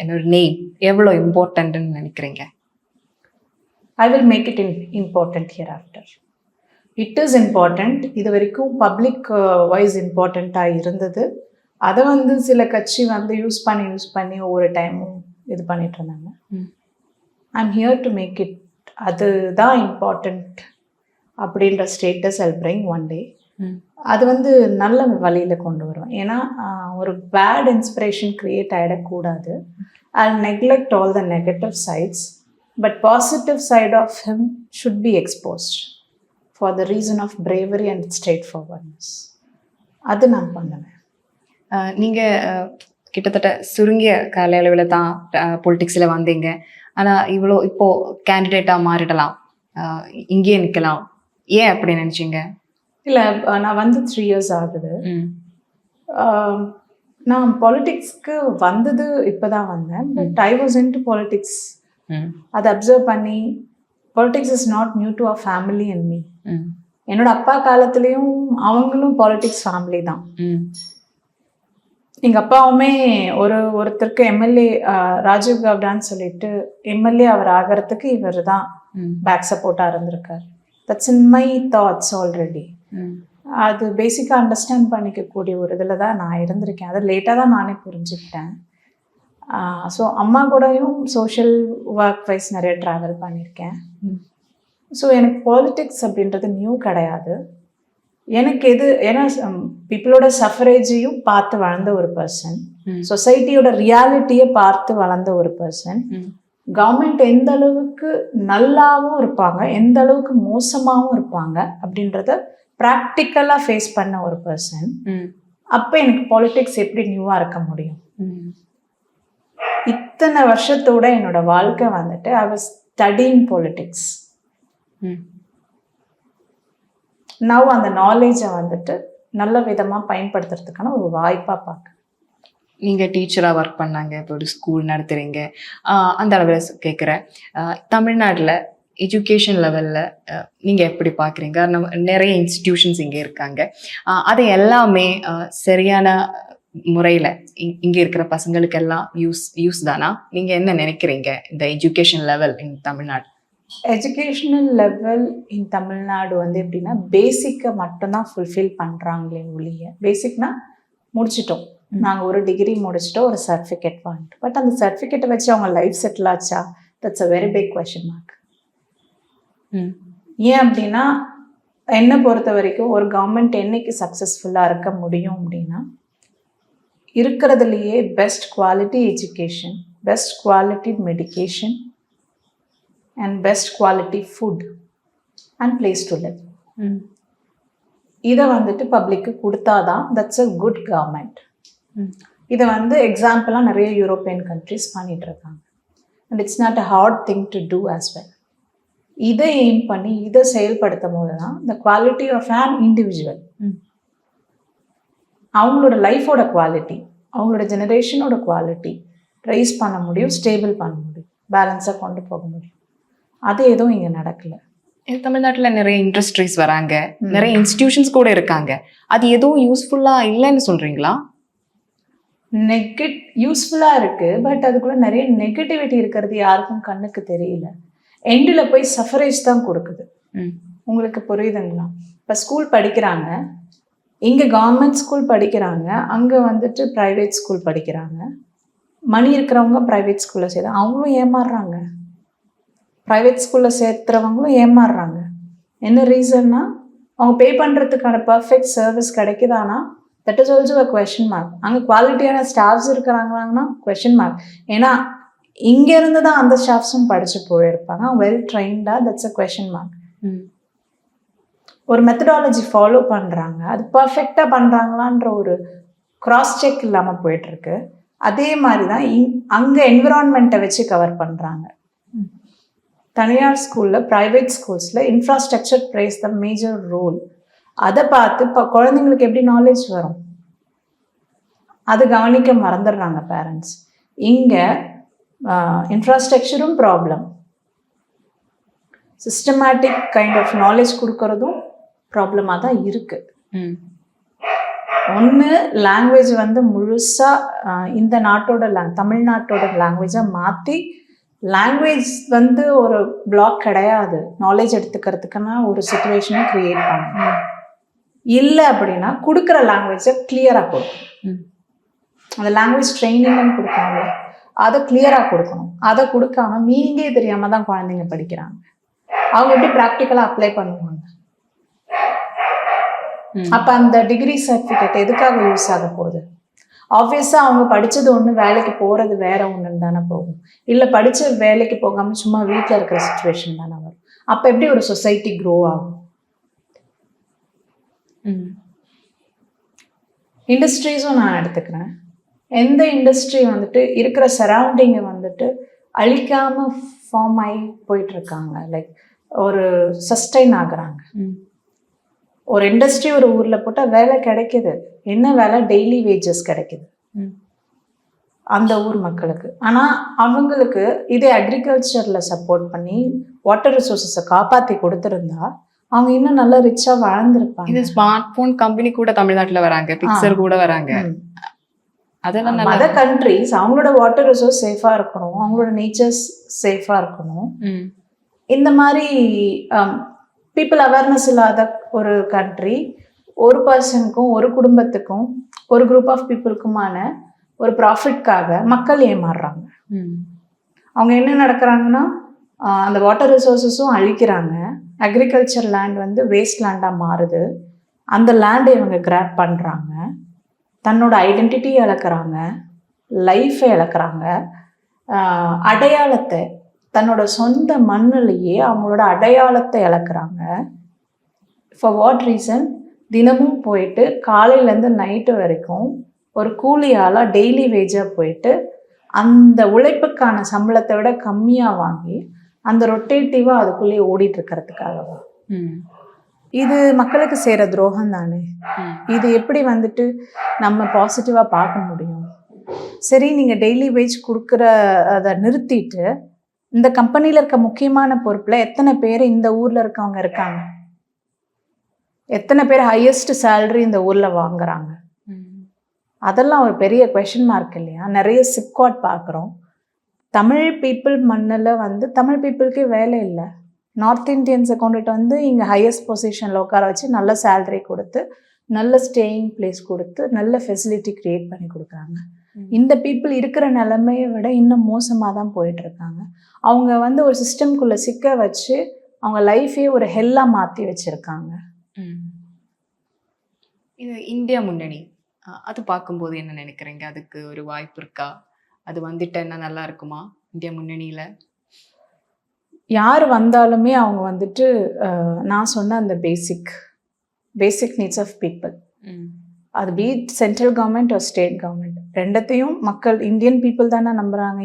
என்னோட நேம் எவ்வளோ இம்பார்ட்டன்ட்னு நினைக்கிறீங்க? I will make it important hereafter. It is important. இது வரைக்கும் பப்ளிக் வாய்ஸ் இம்பார்ட்டண்ட்டாக இருந்தது. அதை வந்து சில கட்சி வந்து யூஸ் பண்ணி ஒவ்வொரு டைமும் இது பண்ணிட்டு இருந்தாங்க. I'm here to make it, அதுதான் இம்பார்ட்டண்ட் அப்படின்ற status I'll bring one day. அது வந்து நல்ல வழியில் கொண்டு வருவேன். ஏன்னா ஒரு பேட் இன்ஸ்பிரேஷன் க்ரியேட் ஆகிடக்கூடாது. I'll neglect all the negative sides, but positive side of him should be exposed for the reason of bravery and straightforwardness. அது நான் பண்ணுவேன். நீங்கள் கிட்டத்தட்ட சுருங்கிய கால அளவில் தான் பொலிட்டிக்ஸில் வந்தீங்க. ஆனால் இவ்வளோ இப்போது கேண்டிடேட்டாக மாறிடலாம், இங்கேயே நிற்கலாம், ஏன் அப்படி நினச்சிங்க? இல்லை, நான் வந்து 3 years ஆகுது. நான் பாலிட்டிக்ஸ்க்கு வந்தது இப்போ தான் வந்தேன், but I was into politics. அதை அப்சர்வ் பண்ணி, politics is not new to a family and me. என்னோட அப்பா காலத்துலேயும் அவங்களும் பாலிட்டிக்ஸ் ஃபேமிலி தான். எங்கள் அப்பாவுமே ஒருத்தருக்கு எம்எல்ஏ ராஜீவ் கவுடான்னு சொல்லிட்டு எம்எல்ஏ அவர் ஆகிறதுக்கு இவர் தான் பேக் சப்போர்ட்டாக இருந்திருக்கார். That's in my thoughts already. அது பேசிக்காக அண்டர்ஸ்டாண்ட் பண்ணிக்கக்கூடிய ஒரு இதில் தான் நான் இருந்திருக்கேன். அதை லேட்டாக தான் நானே புரிஞ்சுக்கிட்டேன். ஸோ அம்மா கூடயும் சோஷியல் ஒர்க் வைஸ் நிறைய ட்ராவல் பண்ணியிருக்கேன். ஸோ எனக்கு பாலிட்டிக்ஸ் அப்படின்றது நியூ கிடையாது. எனக்கு ஏன்னா பீப்புளோட சஃபரேஜையும் பார்த்து வளர்ந்த ஒரு பர்சன், சொசைட்டியோட ரியாலிட்டியை பார்த்து வளர்ந்த ஒரு பர்சன், கவர்மெண்ட் எந்த அளவுக்கு நல்லாவும் இருப்பாங்க, எந்த அளவுக்கு மோசமாகவும் இருப்பாங்க அப்படின்றத ப்ராக்டிக்கலாக ஃபேஸ் பண்ண ஒரு பர்சன். அப்போ எனக்கு பாலிட்டிக்ஸ் எப்படி நியூவாக இருக்க முடியும்? இத்தனை வருஷத்தோட என்னோட வாழ்க்கை வந்துட்டு I was studying politics. Now அந்த நாலேஜை வந்துட்டு நல்ல விதமாக பயன்படுத்துறதுக்கான ஒரு வாய்ப்பாக பார்க்க. நீங்கள் டீச்சராக ஒர்க் பண்ணாங்க, இப்போ ஒரு ஸ்கூல் நடத்துகிறீங்க, அந்த அளவில் கேட்குறேன். தமிழ்நாட்டில் எஜுகேஷன் லெவலில் நீங்கள் எப்படி பார்க்குறீங்க? நிறைய இன்ஸ்டிடியூஷன்ஸ் இங்கே இருக்காங்க, அது எல்லாமே சரியான முறையில் இங்கே இருக்கிற பசங்களுக்கெல்லாம் யூஸ் தானா? நீங்கள் என்ன நினைக்கிறீங்க இந்த education level in Tamil Nadu? Educational level in Tamil Nadu வந்து எப்படின்னா பேசிக்கை மட்டும்தான் ஃபுல்ஃபில் பண்ணுறாங்களே ஒழிய, பேசிக்னா முடிச்சிட்டோம், நாங்கள் ஒரு டிகிரி முடிச்சிட்டோம், ஒரு சர்டிஃபிகேட் வாங்கிட்டோம், பட் அந்த சர்டிஃபிகேட்டை வச்சு அவங்க லைஃப் செட்டில் ஆச்சா? That's a very big question mark. ஏன் அப்படின்னா என்னை பொறுத்த வரைக்கும் ஒரு கவர்மெண்ட் என்னைக்கு சக்ஸஸ்ஃபுல்லாக இருக்க முடியும் அப்படின்னா இருக்கிறதுலையே best quality education, best quality medication and best quality food and place to live. இதை வந்துட்டு பப்ளிக்கு கொடுத்தாதான் தட்ஸ் அ குட் கவர்மெண்ட். இதை வந்து எக்ஸாம்பிளாக நிறைய யூரோப்பியன் கண்ட்ரிஸ் பண்ணிட்டு இருக்காங்க. And it's not a hard thing to do as well. இதை எய்ம் பண்ணி இதை செயல்படுத்தும் போது தான் the quality of an individual, அவங்களோட லைஃபோட குவாலிட்டி, அவங்களோட ஜெனரேஷனோட குவாலிட்டி ரைஸ் பண்ண முடியும், ஸ்டேபிள் பண்ண முடியும், பேலன்ஸாக கொண்டு போக முடியும். அது எதுவும் இங்கே நடக்கலை. தமிழ்நாட்டுல நிறைய இண்டஸ்ட்ரீஸ் வராங்க, நிறைய இன்ஸ்டிடியூஷன்ஸ் கூட இருக்காங்க. அது எதுவும் யூஸ்ஃபுல்லா இல்லைன்னு சொல்றீங்களா? யூஸ்ஃபுல்லாக இருக்குது, பட் அதுக்குள்ளே நிறைய நெகட்டிவிட்டி இருக்கிறது யாருக்கும் கண்ணுக்கு தெரியல. எண்டில் போய் சஃபரேஜ் தான் கொடுக்குது. உங்களுக்கு புரியுதுங்களா? இப்போ ஸ்கூல் படிக்கிறாங்க, இங்கே கவர்மெண்ட் ஸ்கூல் படிக்கிறாங்க, அங்கே வந்துட்டு ப்ரைவேட் ஸ்கூல் படிக்கிறாங்க. மணி இருக்கிறவங்க ப்ரைவேட் ஸ்கூலில் சேர்த்து அவங்களும் ஏமாறுறாங்க, ப்ரைவேட் ஸ்கூலில் சேர்த்துறவங்களும் ஏமாறுறாங்க. என்ன ரீசன்னா அவங்க பே பண்ணுறதுக்கான பர்ஃபெக்ட் சர்வீஸ் கிடைக்குதானா, that is also a question mark. அங்கே குவாலிட்டியான ஸ்டாஃப்ஸ் இருக்கிறாங்களாங்கன்னா கொஷின் மார்க். ஏன்னா இங்கேருந்து தான் அந்த ஸ்டாஃப்ஸும் படித்து போயிருப்பாங்க, வெல் ட்ரெயின்டாக, தட்ஸ் அ கொஷின் மார்க். ஒரு மெத்தடாலஜி ஃபாலோ பண்ணுறாங்க, அது பர்ஃபெக்டாக பண்ணுறாங்களான்ற ஒரு கிராஸ் செக் இல்லாமல் போயிட்டுருக்கு. அதே மாதிரி தான் அங்கே என்விரான்மெண்ட்டை வச்சு கவர் பண்ணுறாங்க. தனியார் ஸ்கூலில், ப்ரைவேட் ஸ்கூல்ஸில் infrastructure plays the major role. அதை பார்த்து இப்போ குழந்தைங்களுக்கு எப்படி நாலேஜ் வரும், அது கவனிக்க மறந்துடுறாங்க பேரண்ட்ஸ். இங்கே இன்ஃப்ராஸ்ட்ரக்சரும் problem, systematic kind of knowledge கொடுக்கறதும் ப்ராப்ளமாக தான் இருக்குது. ஒன்று லாங்குவேஜ் வந்து முழுசாக இந்த நாட்டோட தமிழ்நாட்டோட லாங்குவேஜாக மாற்றி, லாங்குவேஜ் வந்து ஒரு பிளாக் கிடையாது, நாலேஜ் எடுத்துக்கிறதுக்குன்னா ஒரு சுச்சுவேஷனை க்ரியேட் பண்ணணும். இல்லை அப்படின்னா கொடுக்குற லாங்குவேஜை கிளியராக கொடுக்கணும். அந்த லாங்குவேஜ் ட்ரைனிங்னு கொடுப்பாங்க, அதை கிளியராக கொடுக்கணும். அதை கொடுக்காம மீனிங்கே தெரியாமல் தான் குழந்தைங்க படிக்கிறாங்க. அவங்க எப்படி ப்ராக்டிக்கலாக அப்ளை பண்ணுவாங்க? அப்போ அந்த டிகிரி சர்டிஃபிகேட் எதுக்காக யூஸ் ஆக போகுது? ஆப்வியஸாக அவங்க படித்தது ஒன்று, வேலைக்கு போகிறது வேற ஒன்றுன்னு தானே போகும். இல்லை படித்த வேலைக்கு போகாமல் சும்மா வீட்டில் இருக்கிற சுச்சுவேஷன் தானே வரும். அப்போ எப்படி ஒரு சொசைட்டி க்ரோ ஆகும்? இண்டஸ்ட்ரீஸும் நான் எடுத்துக்கிறேன். எந்த இண்டஸ்ட்ரி வந்துட்டு இருக்கிற சரௌண்டிங்கை வந்துட்டு அழிக்காமல் ஃபார்ம் ஆகி போயிட்டுருக்காங்க, லைக் ஒரு சஸ்டைன் ஆகுறாங்க. ஒரு இண்டஸ்ட்ரி ஒரு ஊரில் போட்டால் வேலை கிடைக்கிது. என்ன வேலை? டெய்லி வேஜஸ் கிடைக்கிது அந்த ஊர் மக்களுக்கு. ஆனால் அவங்களுக்கு இதே அக்ரிகல்ச்சரில் சப்போர்ட் பண்ணி வாட்டர் ரிசோர்ஸஸை காப்பாற்றி கொடுத்துருந்தா அவங்க இன்னும் நல்லா ரிச்சாக வாழ்ந்துருப்பாங்க. இது ஸ்மார்ட் போன் கம்பெனி கூட தமிழ்நாட்டில் வராங்க, பிக்சர் கூட வராங்க. அதெல்லாம் அதர் கண்ட்ரிஸ் அவங்களோட வாட்டர் ரிசோர்ஸ் சேஃபாக இருக்கணும், அவங்களோட நேச்சர்ஸ் சேஃபாக இருக்கணும். இந்த மாதிரி பீப்புள் அவேர்னஸ் இல்லாத ஒரு கண்ட்ரி, ஒரு பர்சனுக்கும் ஒரு குடும்பத்துக்கும் ஒரு குரூப் ஆஃப் பீப்புளுக்குமான ஒரு ப்ராஃபிட்காக மக்கள் ஏமாறுறாங்க. அவங்க என்ன நடக்கிறாங்கன்னா அந்த வாட்டர் ரிசோர்ஸஸும் அழிக்கிறாங்க. அக்ரிகல்ச்சர் லேண்ட் வந்து வேஸ்ட் லேண்டாக மாறுது. அந்த லேண்டை இவங்க கிராப் பண்ணுறாங்க, தன்னோட ஐடென்டிட்டியை இழக்கிறாங்க, லைஃப்பை இழக்கிறாங்க, அடையாளத்தை, தன்னோட சொந்த மண்ணிலேயே அவங்களோட அடையாளத்தை இழக்கிறாங்க. For what reason? தினமும் போயிட்டு காலையிலேருந்து நைட்டு வரைக்கும் ஒரு கூலியால் டெய்லி வேஜாக போயிட்டு அந்த உழைப்புக்கான சம்பளத்தை விட கம்மியாக வாங்கி அந்த ரொட்டேட்டிவாக அதுக்குள்ளேயே ஓடிட்டு இருக்கிறதுக்காகவா? இது மக்களுக்கு செய்கிற துரோகம் தானே. இது எப்படி வந்துட்டு நம்ம பாசிட்டிவாக பார்க்க முடியும்? சரி, நீங்கள் டெய்லி வேஜ் கொடுக்குற அதை நிறுத்திட்டு இந்த கம்பெனியில் இருக்க முக்கியமான பொறுப்பில் எத்தனை பேர் இந்த ஊரில் இருக்கவங்க இருக்காங்க? எத்தனை பேர் ஹையஸ்ட் சேலரி இந்த ஊரில் வாங்குறாங்க? அதெல்லாம் ஒரு பெரிய கொஷின் மார்க் இல்லையா? நிறைய சிப்காட் பார்க்குறோம். தமிழ் பீப்புள் மண்ணில் வந்து தமிழ் பீப்புளுக்கே வேலை இல்லை. நார்த் இந்தியன்ஸை கொண்டுட்டு வந்து இங்கே ஹையஸ்ட் பொசிஷனில் உட்கார வச்சு நல்ல சேலரி கொடுத்து, நல்ல ஸ்டேயிங் பிளேஸ் கொடுத்து, நல்ல ஃபெசிலிட்டி க்ரியேட் பண்ணி கொடுக்குறாங்க. இந்த பீப்புள் இருக்கிற நிலைமையை விட இன்னும் மோசமாக தான் போயிட்டுருக்காங்க. அவங்க வந்து ஒரு சிஸ்டம்குள்ளே சிக்க வச்சு அவங்க லைஃபே ஒரு ஹெல்லாக மாற்றி வச்சுருக்காங்க. இது இந்தியா முன்னணி, அது பார்க்கும்போது என்ன நினைக்கிறீங்க? அதுக்கு ஒரு வாய்ப்பு இருக்கா? அது வந்துட்டு என்ன நல்லா இருக்குமா இந்தியா முன்னணியில்? யார் வந்தாலுமே அவங்க வந்துட்டு நான் சொன்ன அந்த பேசிக் பேசிக் நீட்ஸ் ஆஃப் பீப்புள். அது பீட் சென்ட்ரல் கவர்மெண்ட் ஒரு ஸ்டேட் கவர்மெண்ட், ரெண்டத்தையும் மக்கள் இந்தியன் பீப்புள் தானே நம்புறாங்க.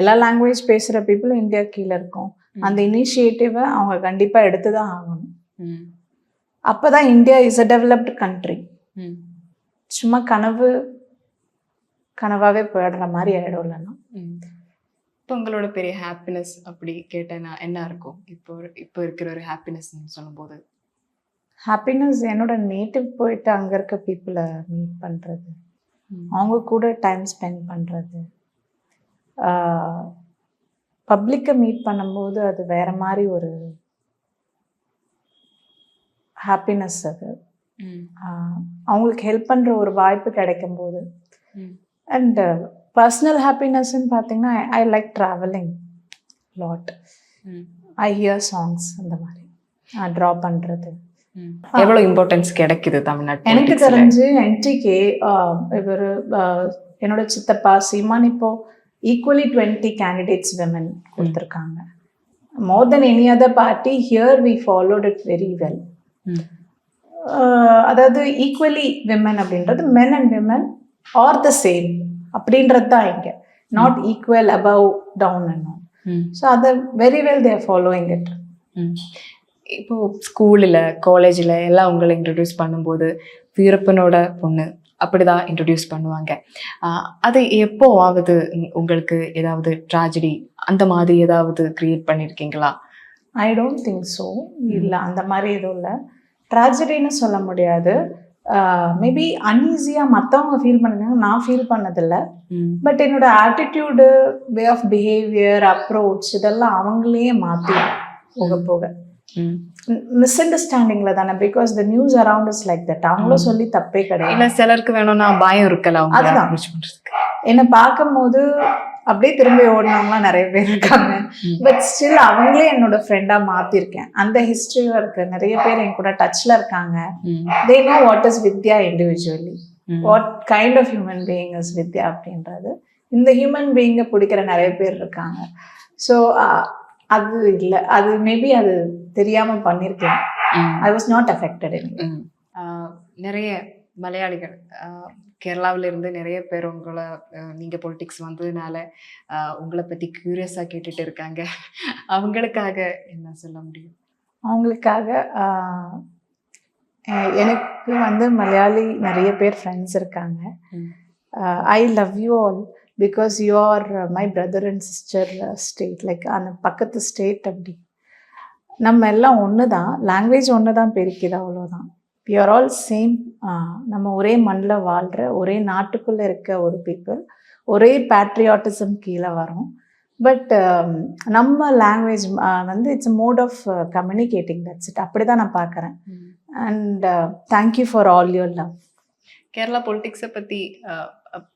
எல்லா லாங்குவேஜ் பேசுகிற பீப்புளும் இந்தியா கீழே இருக்கும். அந்த இனிஷியேட்டிவை அவங்க கண்டிப்பாக எடுத்து தான் ஆகணும். அப்போ தான் India is a developed country. சும்மா கனவாகவே போயிடுற மாதிரி ஆகிடும். இல்லைன்னா இப்போ உங்களோட பெரிய ஹாப்பினஸ் அப்படி கேட்டேன்னா என்ன இருக்கும்? இப்போ இருக்கிற ஒரு ஹாப்பினஸ் சொல்லும்போது, ஹாப்பினஸ் என்னோட நேட்டிவ் போயிட்டு அங்கே இருக்க பீப்புளை மீட் பண்ணுறது, அவங்க கூட டைம் ஸ்பெண்ட் பண்ணுறது, பப்ளிக்கை மீட் பண்ணும்போது அது வேற மாதிரி ஒரு ஹாப்பினஸ். அது அவங்களுக்கு ஹெல்ப் பண்ணுற ஒரு வாய்ப்பு கிடைக்கும் போது. அண்ட் பர்சனல் ஹாப்பினஸ்ன்னு பார்த்தீங்கன்னா I like travelling lot. I here songs, அந்த மாதிரி ட்ரா பண்ணுறது. எவ்வளோ இம்பார்ட்டன்ஸ் கிடைக்குது தமிழ்நாட்டு? எனக்கு தெரிஞ்சு என்டிகே இவர் என்னோட சித்தப்பா சீமான் இப்போ ஈக்குவலி 20 கேண்டிடேட்ஸ் விமன் கொடுத்துருக்காங்க. More then any other party here we followed it very well. அதாவது ஈக்குவலி விமன் அப்படின்றது men and women are the same அப்படின்றது தான் இங்கே. Not equal above down and. So அதை very well they're following it. இப்போ ஸ்கூலில் காலேஜில் எல்லாம் உங்களை இன்ட்ரடியூஸ் பண்ணும்போது வீரப்பனோட பொண்ணு அப்படிதான் இன்ட்ரடியூஸ் பண்ணுவாங்க. அது எப்போவாவது உங்களுக்கு ஏதாவது ட்ராஜடி அந்த மாதிரி ஏதாவது கிரியேட் பண்ணியிருக்கீங்களா? I don't think so. இல்லை, அந்த மாதிரி எதுவும் இல்லை. ட்ராஜடின்னு சொல்ல முடியாது. மேபி அன்ஈஸியாக மற்றவங்க ஃபீல் பண்ணுறாங்க, நான் ஃபீல் பண்ணதில்லை. பட் என்னோட attitude, way of behaviour, approach இதெல்லாம் அவங்களே மாற்றி போக போக மிஸ் அண்டர்ஸ்டாண்டிங்ல தானே. Because the news around is like that. அவங்களும் சொல்லி தப்பே கிடையாது. இல்லை, சிலருக்கு வேணும்னா பயம் இருக்கலாம். அதுதான் என்னை பார்க்கும்போது அப்படியே திரும்பி ஓடினவங்களாம் நிறைய பேர் இருக்காங்க. பட் ஸ்டில் அவங்களே என்னோட ஃப்ரெண்டாக மாற்றிருக்கேன். அந்த ஹிஸ்ட்ரியும் இருக்கு. நிறைய பேர் என் கூட டச்சில் இருக்காங்க. They know what is Vidya individually, what kind of human being is Vidya அப்படின்றது. இந்த ஹியூமன் பீயிங்கை பிடிக்கிற நிறைய பேர் இருக்காங்க. ஸோ அது இல்லை, அது மேபி அது தெரியாமல் பண்ணியிருக்கேன். ஐ வாஸ் நாட் அஃபெக்டட். நிறைய மலையாளிகள் கேரளாவில இருந்து நிறைய பேர் உங்களை நீங்கள் பொலிட்டிக்ஸ் வந்ததுனால உங்களை பற்றி க்யூரியஸாக கேட்டுட்டு இருக்காங்க. அவங்களுக்காக என்ன சொல்ல முடியும்? அவங்களுக்காக எனக்கு வந்து மலையாளி நிறைய பேர் ஃப்ரெண்ட்ஸ் இருக்காங்க. I love you all because you are my brother and sister state. Like அந்த பக்கத்து ஸ்டேட். அப்படி நம்ம எல்லாம் ஒன்று தான், லாங்குவேஜ் ஒன்று தான் பிரிக்குது, அவ்வளோதான். We are all same. நம்ம ஒரே மண்ணில் வாழ்கிற, ஒரே நாட்டுக்குள்ளே இருக்க ஒரு பீப்புள், ஒரே பேட்ரியாட்டிசம் கீழே வரோம். பட் நம்ம லாங்குவேஜ் வந்து it's mode of communicating. That's it. அப்படி தான் நான் பார்க்குறேன். And thank you for all your love. Kerala பொலிட்டிக்ஸை பற்றி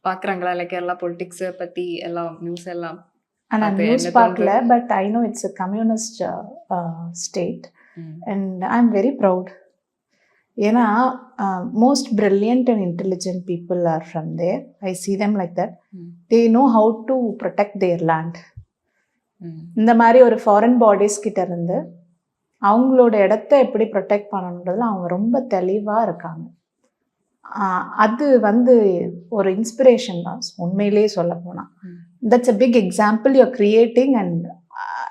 பார்க்குறாங்களா? இல்லை கேரளா பொலிட்டிக்ஸை பற்றி எல்லாம் நியூஸ் எல்லாம்? நான் நியூஸ் பார்க்கல, but I know it's a communist state and I am very proud. ஏன்னா most brilliant and intelligent people are from there. I see them like that. They know how to protect their land. இந்த மாதிரி ஒரு foreign bodies கிட்ட இருந்து அவங்களோட இடத்த எப்படி protect பண்ணணுன்றதுல அவங்க ரொம்ப தெளிவாக இருக்காங்க. அது வந்து ஒரு இன்ஸ்பிரேஷன் தான் உண்மையிலேயே சொல்ல போனால். That's a big example you are creating and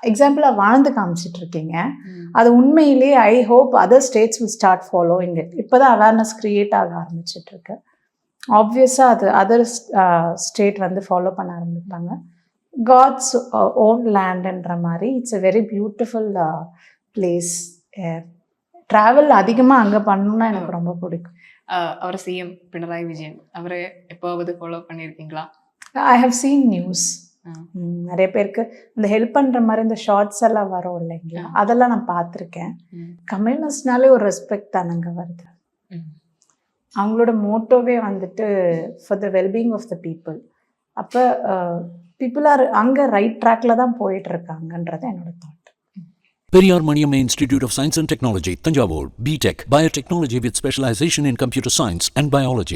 எக்ஸாம்பிளாக வாழ்ந்து காமிச்சிட்டு இருக்கீங்க. அது உண்மையிலேயே I hope other states will start following it. இப்போ தான் அவேர்னஸ் க்ரியேட் ஆக ஆரம்பிச்சிட்ருக்கு. ஆப்வியஸாக அது அதர் ஸ்டேட் வந்து ஃபாலோ பண்ண ஆரம்பிப்பாங்க. காட்ஸ் ஓன் லேண்டுன்ற மாதிரி it's a very beautiful place. Travel அதிகமாக அங்கே பண்ணணும்னா எனக்கு ரொம்ப பிடிக்கும். அவர் சிஎம் பினராயி விஜயன் அவரை எப்போவாவது ஃபாலோ பண்ணியிருக்கீங்களா? I have seen news. நிறைய பேருக்கு இந்த ஹெல்ப் பண்ணுற மாதிரி இந்த ஷார்ட்ஸ் எல்லாம் வரும் இல்லைங்களா, அதெல்லாம் நான் பார்த்துருக்கேன். கம்யூனிஸ்ட்னாலே ஒரு ரெஸ்பெக்ட் தானங்க வருது. அவங்களோட மோட்டோவே வந்துட்டு for the wellbeing of the people. அப்போ பீப்புள் ஆர் அங்கே ரைட் ட்ராக்ல தான் போயிட்டு இருக்காங்கன்றது என்னோட thought. Periyar Maniamma Institute of Science and Technology, Tanjavur, B.Tech, Biotechnology with specialization in computer science and biology.